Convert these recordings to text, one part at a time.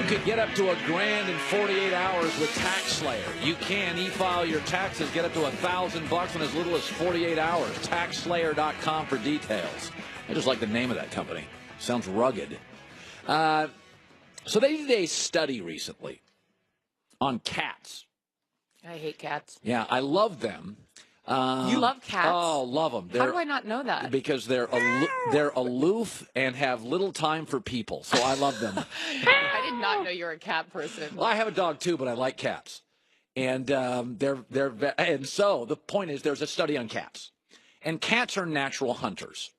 You could get up to $1,000 in 48 hours with TaxSlayer. You can e-file your taxes, get up to $1,000 in as little as 48 hours. TaxSlayer.com for details. I just like the name of that company. Sounds rugged. So they did a study recently on cats. I hate cats. Yeah, I love them. You love cats? Oh, love them. How do I not know that? Because they're aloof and have little time for people, so I love them. I did not know you were a cat person. Well, I have a dog too, but I like cats, and and so the point is, there's a study on cats, and cats are natural hunters,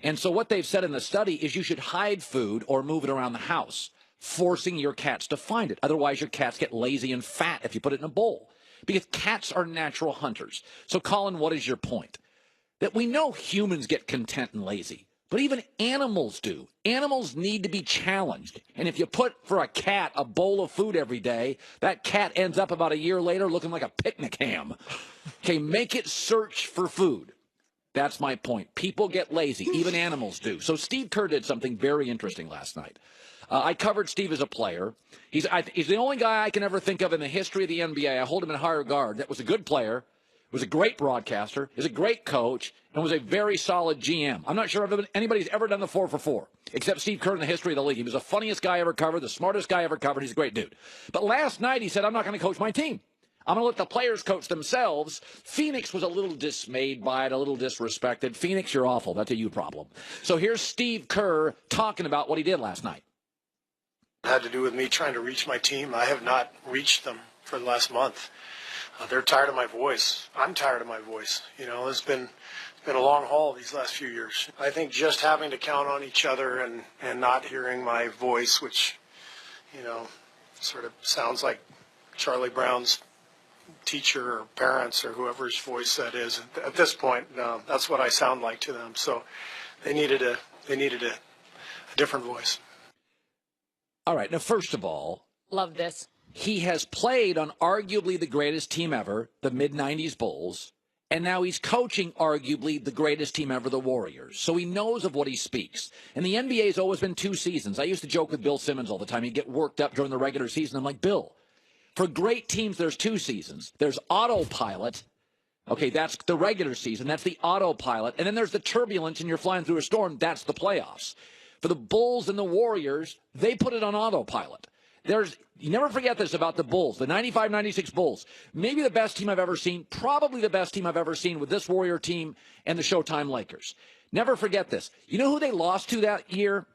and so what they've said in the study is you should hide food or move it around the house, forcing your cats to find it. Otherwise, your cats get lazy and fat if you put it in a bowl. Because cats are natural hunters. So, Colin, what is your point? That we know humans get content and lazy, but even animals do. Animals need to be challenged. And if you put for a cat a bowl of food every day, that cat ends up about a year later looking like a picnic ham. Okay, make it search for food. That's my point. People get lazy. Even animals do. So Steve Kerr did something very interesting last night. I covered Steve as a player. He's the only guy I can ever think of in the history of the NBA. I hold him in high regard. That was a good player, was a great broadcaster, is a great coach, and was a very solid GM. I'm not sure if anybody's ever done the 4 for 4, except Steve Kerr in the history of the league. He was the funniest guy I ever covered, the smartest guy I ever covered. He's a great dude. But last night he said, I'm not going to coach my team. I'm going to let the players coach themselves. Phoenix was a little dismayed by it, a little disrespected. Phoenix, you're awful. That's a you problem. So here's Steve Kerr talking about what he did last night. Had to do with me trying to reach my team. I have not reached them for the last month. They're tired of my voice. I'm tired of my voice. You know, it's been a long haul these last few years. I think just having to count on each other and not hearing my voice, which, you know, sort of sounds like Charlie Brown's teacher or parents or whoever's voice that is. At this point, that's what I sound like to them. So they needed a different voice. All right. Now, first of all, love this. He has played on arguably the greatest team ever, the mid-'90s Bulls, and now he's coaching arguably the greatest team ever, the Warriors. So he knows of what he speaks. And the NBA has always been 2 seasons. I used to joke with Bill Simmons all the time. He'd get worked up during the regular season. I'm like, Bill, for great teams, there's 2 seasons. There's autopilot. Okay, that's the regular season. That's the autopilot. And then there's the turbulence and you're flying through a storm. That's the playoffs. For the Bulls and the Warriors, they put it on autopilot. You never forget this about the Bulls, the 95-96 Bulls. Maybe the best team I've ever seen, probably the best team I've ever seen with this Warrior team and the Showtime Lakers. Never forget this. You know who they lost to that year?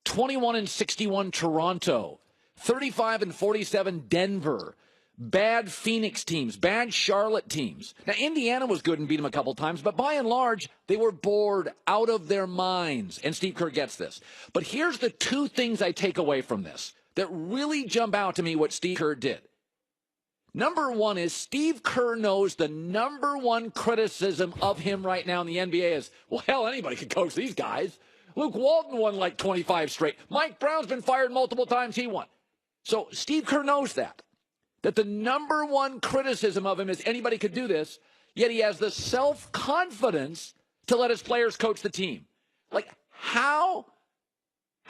21-61 Toronto, 35-47 Denver. Bad Phoenix teams, bad Charlotte teams. Now, Indiana was good and beat them a couple times, but by and large, they were bored out of their minds. And Steve Kerr gets this. But here's the 2 things I take away from this that really jump out to me what Steve Kerr did. Number 1 is Steve Kerr knows the number 1 criticism of him right now in the NBA is, well, hell, anybody can coach these guys. Luke Walton won like 25 straight. Mike Brown's been fired multiple times. He won. So Steve Kerr knows that the number 1 criticism of him is anybody could do this, yet he has the self-confidence to let his players coach the team. Like, how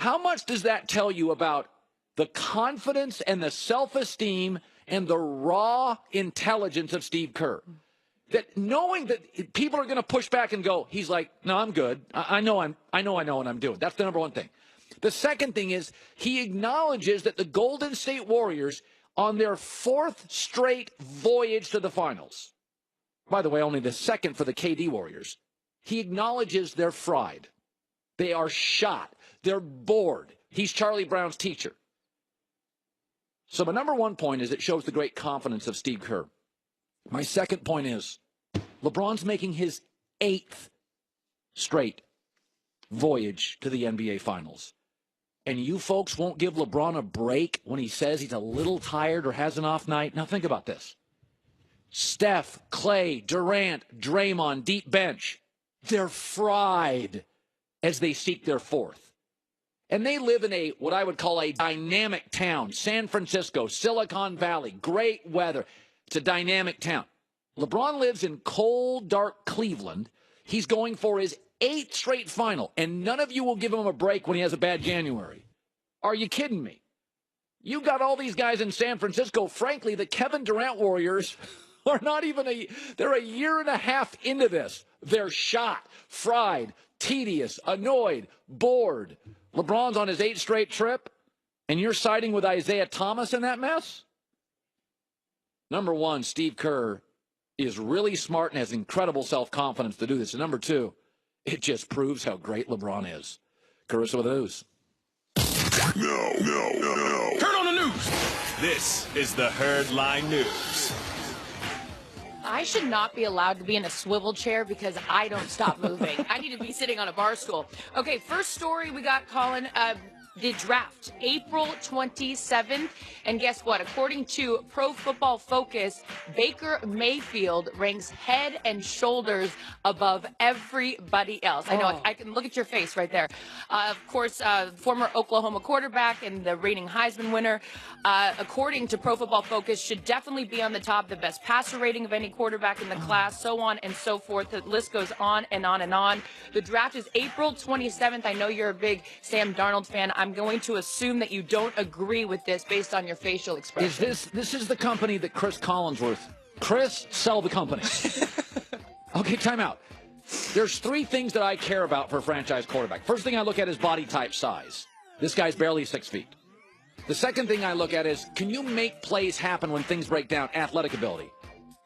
much does that tell you about the confidence and the self-esteem and the raw intelligence of Steve Kerr? That knowing that people are going to push back and go, he's like, no, I'm good. I know what I'm doing. That's the number 1 thing. The second thing is he acknowledges that the Golden State Warriors, on their 4th straight voyage to the finals, by the way, only the 2nd for the KD Warriors, he acknowledges they're fried. They are shot. They're bored. He's Charlie Brown's teacher. So my number 1 point is it shows the great confidence of Steve Kerr. My second point is LeBron's making his 8th straight voyage to the NBA Finals. And you folks won't give LeBron a break when he says he's a little tired or has an off night. Now think about this. Steph, Clay, Durant, Draymond, deep bench. They're fried as they seek their 4th. And they live in what I would call a dynamic town. San Francisco, Silicon Valley, great weather. It's a dynamic town. LeBron lives in cold, dark Cleveland. He's going for his 8th straight final, and none of you will give him a break when he has a bad January. Are you kidding me? You got all these guys in San Francisco. Frankly, the Kevin Durant Warriors are not even they're a year and a half into this. They're shot, fried, tedious, annoyed, bored. LeBron's on his 8th straight trip, and you're siding with Isaiah Thomas in that mess? Number one, Steve Kerr is really smart and has incredible self-confidence to do this. And number two, it just proves how great LeBron is. Carissa with the news. No. Turn on the news. This is the Herd Line News. I should not be allowed to be in a swivel chair because I don't stop moving. I need to be sitting on a bar stool. Okay, first story we got, Colin. The draft, April 27th. And guess what? According to Pro Football Focus, Baker Mayfield ranks head and shoulders above everybody else. I know, I can look at your face right there. Of course, former Oklahoma quarterback and the reigning Heisman winner, according to Pro Football Focus, should definitely be on the top, the best passer rating of any quarterback in the class, so on and so forth. The list goes on and on and on. The draft is April 27th. I know you're a big Sam Darnold fan. I'm going to assume that you don't agree with this based on your facial expression. This is the company that Chris Collinsworth. Chris, sell the company. Okay, time out. There's three things that I care about for a franchise quarterback. First thing I look at is body type size. This guy's barely 6 feet. The second thing I look at is, can you make plays happen when things break down? Athletic ability.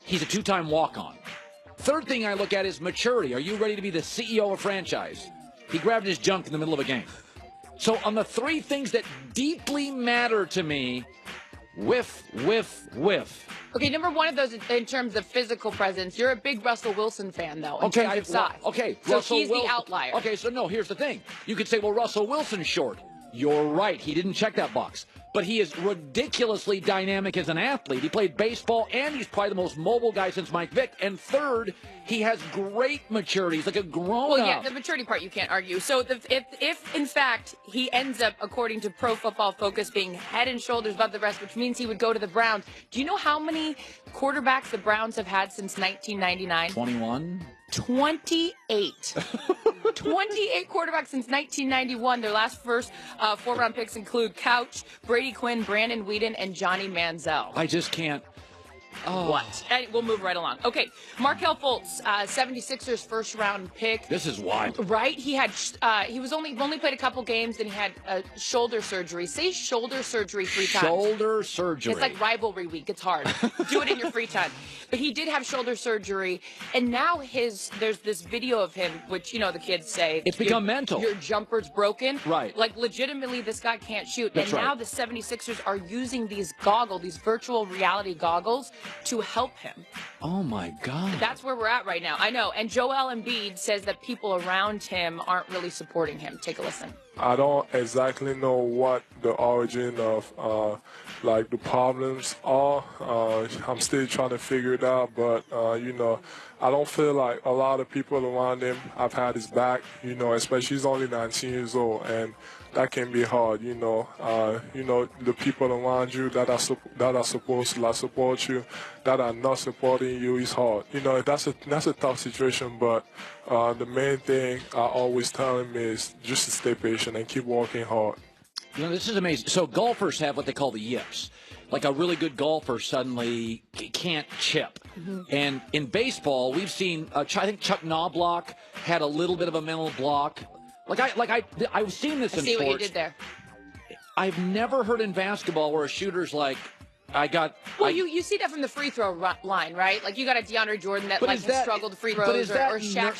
He's a 2-time walk-on. Third thing I look at is maturity. Are you ready to be the CEO of a franchise? He grabbed his junk in the middle of a game. So on the three things that deeply matter to me, whiff. Okay, number one of those in terms of physical presence, you're a big Russell Wilson fan, though, in terms of size. So Russell he's the outlier. Okay, so no, here's the thing. You could say, well, Russell Wilson's short. You're right. He didn't check that box. But he is ridiculously dynamic as an athlete. He played baseball, and he's probably the most mobile guy since Mike Vick. And third, he has great maturity. He's like a grown-up. Well, yeah, the maturity part you can't argue. So if in fact he ends up, according to Pro Football Focus, being head and shoulders above the rest, which means he would go to the Browns. Do you know how many quarterbacks the Browns have had since 1999? 21? 28. 28 quarterbacks since 1991. Their last four-round picks include Couch, Brady Quinn, Brandon Weeden, and Johnny Manziel. I just can't. Oh. What? And we'll move right along. Okay, Markelle Fultz, 76ers first-round pick. This is wild. Right? He had he was only played a couple games, and he had shoulder surgery. Say shoulder surgery 3 times. Shoulder surgery. It's like rivalry week. It's hard. Do it in your free time. But he did have shoulder surgery, and now there's this video of him, which, you know, the kids say. It's become mental. Your jumper's broken. Right. Like, legitimately, this guy can't shoot. That's and now right. the 76ers are using these virtual reality goggles, to help him. Oh, my God. That's where we're at right now. I know. And Joel Embiid says that people around him aren't really supporting him. Take a listen. I don't exactly know what the origin of like the problems are. I'm still trying to figure it out, but you know, I don't feel like a lot of people around him have had his back, you know, especially he's only 19 years old, and that can be hard, you know. The people around you that are supposed to support you, that are not supporting you, is hard. You know, that's a tough situation, but the main thing I always tell him is just to stay patient and keep working hard. You know, this is amazing. So golfers have what they call the yips. Like a really good golfer suddenly can't chip. Mm-hmm. And in baseball, we've seen, I think Chuck Knobloch had a little bit of a mental block. I've seen this in sports. I see what you did there. I've never heard in basketball where a shooter's like, you see that from the free throw line, right? Like, you got a DeAndre Jordan that has struggled free throws, or Shaq.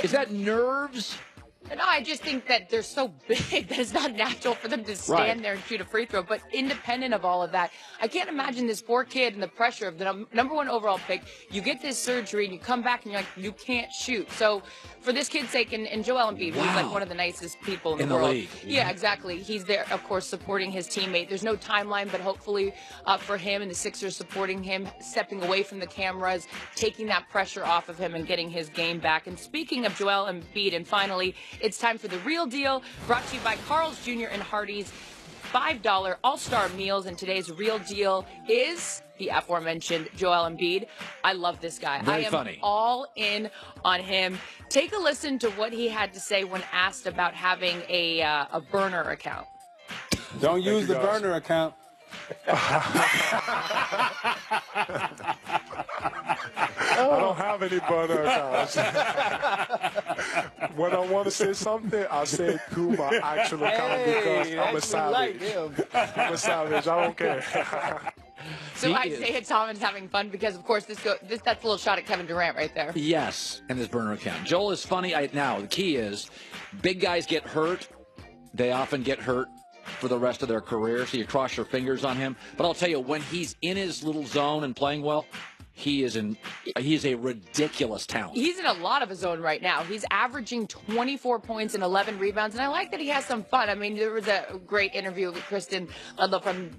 Is that nerves? No, I just think that they're so big that it's not natural for them to stand there and shoot a free throw. But independent of all of that, I can't imagine this poor kid and the pressure of the #1 overall pick. You get this surgery and you come back and you're like, you can't shoot. So for this kid's sake, and Joel Embiid, who's like one of the nicest people in the world. League. Yeah, exactly. He's there, of course, supporting his teammate. There's no timeline, but hopefully for him and the Sixers supporting him, stepping away from the cameras, taking that pressure off of him and getting his game back. And speaking of Joel Embiid, and finally, it's time for the real deal, brought to you by Carl's Jr. and Hardee's $5 all-star meals. And today's real deal is the aforementioned Joel Embiid. I love this guy. Very I am funny. all in on him. Take a listen to what he had to say when asked about having a burner account. Don't use you, the guys. burner account. I don't have any burner accounts. When I want to say something, I say it through my actual account because I'm a savage. I'm a savage. I don't care. So He Isaiah Thomas having fun because, of course, that's a little shot at Kevin Durant right there. Yes, and his burner account. Joel is funny. Now, the key is big guys get hurt. They often get hurt for the rest of their career, so you cross your fingers on him. But I'll tell you, when he's in his little zone and playing well, he is a ridiculous talent. He's in a lot of his own right now. He's averaging 24 points and 11 rebounds, and I like that he has some fun. I mean, there was a great interview with Kristen Ludlow from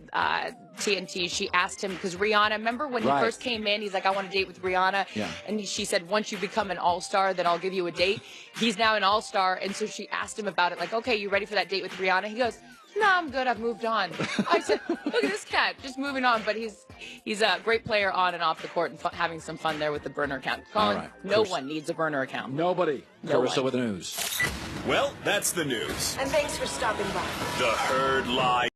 TNT. She asked him, because Rihanna, remember when he first came in, he's like, I want to date with Rihanna. Yeah. And she said, once you become an all-star, then I'll give you a date. He's now an all-star, and so she asked him about it, like, okay, you ready for that date with Rihanna? He goes, no, I'm good. I've moved on. I said, look at this cat, just moving on. But he's a great player on and off the court and having some fun there with the burner account. Colin, no one needs a burner account. Nobody. No Carissa one. with the news. Well, that's the news. And thanks for stopping by. The Herd Lie.